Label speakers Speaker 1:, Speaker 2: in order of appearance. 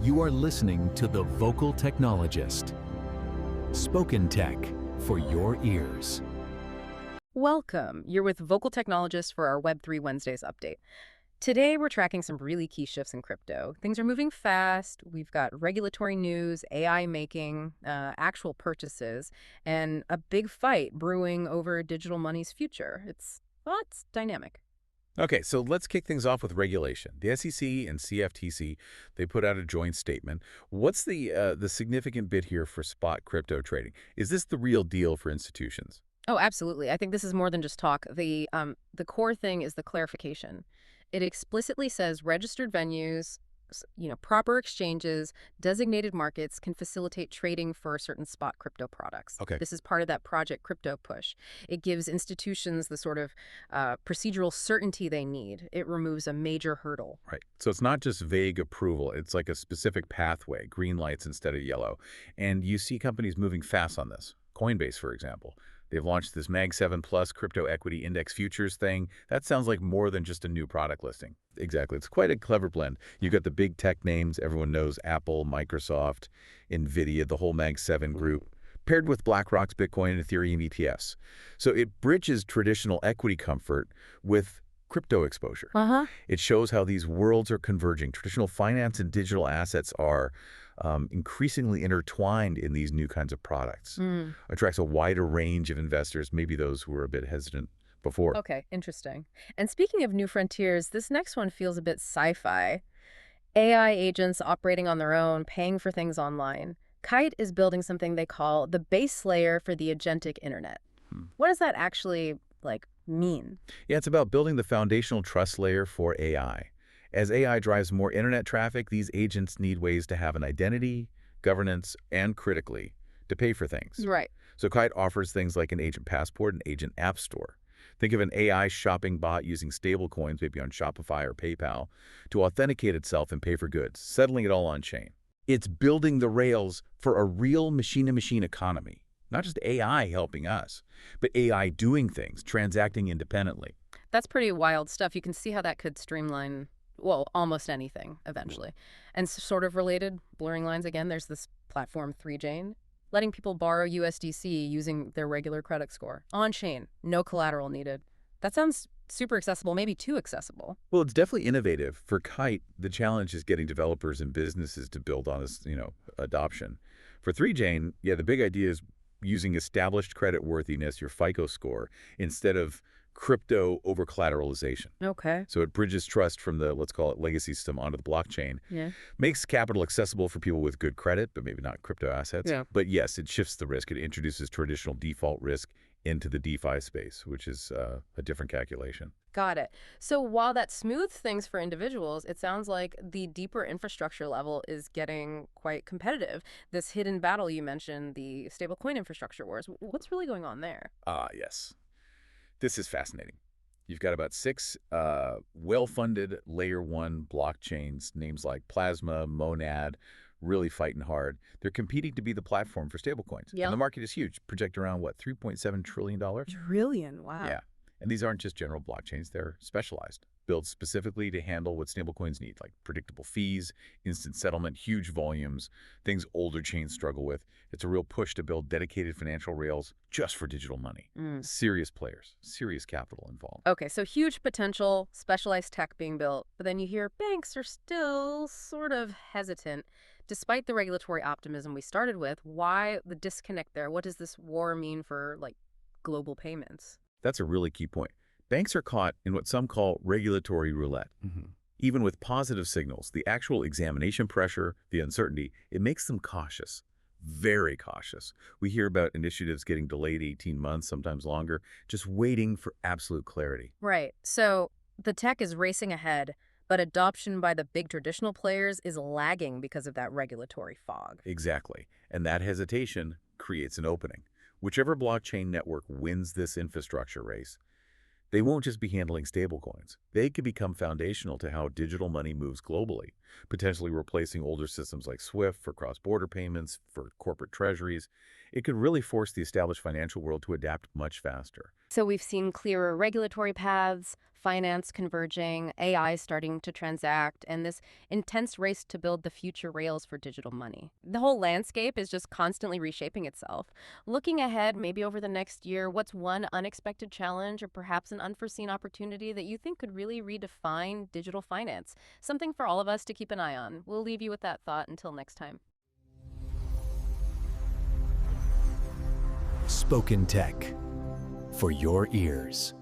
Speaker 1: You are listening to The Vocal Technologist. Spoken Tech for your ears.
Speaker 2: Welcome. You're with Vocal Technologist for our Web3 Wednesdays update. Today, we're tracking some really key shifts in crypto. Things are moving fast. We've got regulatory news, AI making, actual purchases, and a big fight brewing over digital money's future. It's dynamic.
Speaker 3: Okay, so let's kick things off with regulation. The SEC and CFTC, they put out a joint statement. What's the significant bit here for spot crypto trading? Is this the real deal for institutions?
Speaker 2: Oh, absolutely. I think this is more than just talk. The core thing is the clarification. It explicitly says registered venues, proper exchanges, designated markets can facilitate trading for certain spot crypto products.
Speaker 3: Okay.
Speaker 2: This is part of that Project Crypto push. It gives institutions the sort of procedural certainty they need. It removes a major hurdle.
Speaker 3: Right. So it's not just vague approval. It's like a specific pathway, green lights instead of yellow. And you see companies moving fast on this. Coinbase, for example. They've launched this Mag 7 Plus crypto equity index futures thing. That sounds like more than just a new product listing. Exactly. It's quite a clever blend. You've got the big tech names. Everyone knows Apple, Microsoft, NVIDIA, the whole Mag 7 group, paired with BlackRock's Bitcoin and Ethereum ETFs. So it bridges traditional equity comfort with crypto exposure. It shows how these worlds are converging. Traditional finance and digital assets are increasingly intertwined in these new kinds of products. Attracts a wider range of investors, maybe those who were a bit hesitant before.
Speaker 2: Okay, interesting. And speaking of new frontiers, this next one feels a bit sci-fi. AI agents operating on their own, paying for things online. Kite is building something they call the base layer for the agentic internet. What does that actually, mean?
Speaker 3: Yeah, it's about building the foundational trust layer for AI. As AI drives more internet traffic, these agents need ways to have an identity, governance, and critically, to pay for things.
Speaker 2: Right.
Speaker 3: So Kite offers things like an agent passport and agent app store. Think of an AI shopping bot using stablecoins, maybe on Shopify or PayPal, to authenticate itself and pay for goods, settling it all on chain. It's building the rails for a real machine-to-machine economy. Not just AI helping us, but AI doing things, transacting independently.
Speaker 2: That's pretty wild stuff. You can see how that could streamline, well, almost anything eventually. And sort of related, blurring lines again, there's this platform 3Chain, letting people borrow USDC using their regular credit score. On-chain, no collateral needed. That sounds super accessible, maybe too accessible.
Speaker 3: Well, it's definitely innovative. For Kite, the challenge is getting developers and businesses to build on this, adoption. For 3Chain, yeah, the big idea is using established creditworthiness, your FICO score, instead of crypto over-collateralization.
Speaker 2: Okay.
Speaker 3: So it bridges trust from the, let's call it, legacy system onto the blockchain.
Speaker 2: Yeah.
Speaker 3: Makes capital accessible for people with good credit, but maybe not crypto assets.
Speaker 2: Yeah.
Speaker 3: But yes, it shifts the risk. It introduces traditional default risk into the DeFi space, which is a different calculation.
Speaker 2: Got it. So while that smooths things for individuals, it sounds like the deeper infrastructure level is getting quite competitive. This hidden battle you mentioned, the Stablecoin Infrastructure Wars, what's really going on there?
Speaker 3: Yes. This is fascinating. You've got about 6 well-funded layer 1 blockchains, names like Plasma, Monad, really fighting hard. They're competing to be the platform for stablecoins.
Speaker 2: Yeah.
Speaker 3: And the market is huge, project around, $3.7 trillion?
Speaker 2: Trillion, wow.
Speaker 3: Yeah. And these aren't just general blockchains, they're specialized, built specifically to handle what stablecoins need, like predictable fees, instant settlement, huge volumes, things older chains struggle with. It's a real push to build dedicated financial rails just for digital money. Serious players, serious capital involved.
Speaker 2: Okay, so huge potential, specialized tech being built, but then you hear banks are still sort of hesitant. Despite the regulatory optimism we started with, why the disconnect there? What does this war mean for, global payments?
Speaker 3: That's a really key point. Banks are caught in what some call regulatory roulette. Even with positive signals, the actual examination pressure, the uncertainty, it makes them cautious, very cautious. We hear about initiatives getting delayed 18 months, sometimes longer, just waiting for absolute clarity.
Speaker 2: Right. So the tech is racing ahead, but adoption by the big traditional players is lagging because of that regulatory fog.
Speaker 3: Exactly. And that hesitation creates an opening. Whichever blockchain network wins this infrastructure race, they won't just be handling stablecoins. They could become foundational to how digital money moves globally, potentially replacing older systems like SWIFT for cross-border payments, for corporate treasuries. It could really force the established financial world to adapt much faster.
Speaker 2: So we've seen clearer regulatory paths, finance converging, AI starting to transact, and this intense race to build the future rails for digital money. The whole landscape is just constantly reshaping itself. Looking ahead, maybe over the next year, what's one unexpected challenge or perhaps an unforeseen opportunity that you think could really redefine digital finance? Something for all of us to keep an eye on. We'll leave you with that thought until next time.
Speaker 1: Spoken Tech for your ears.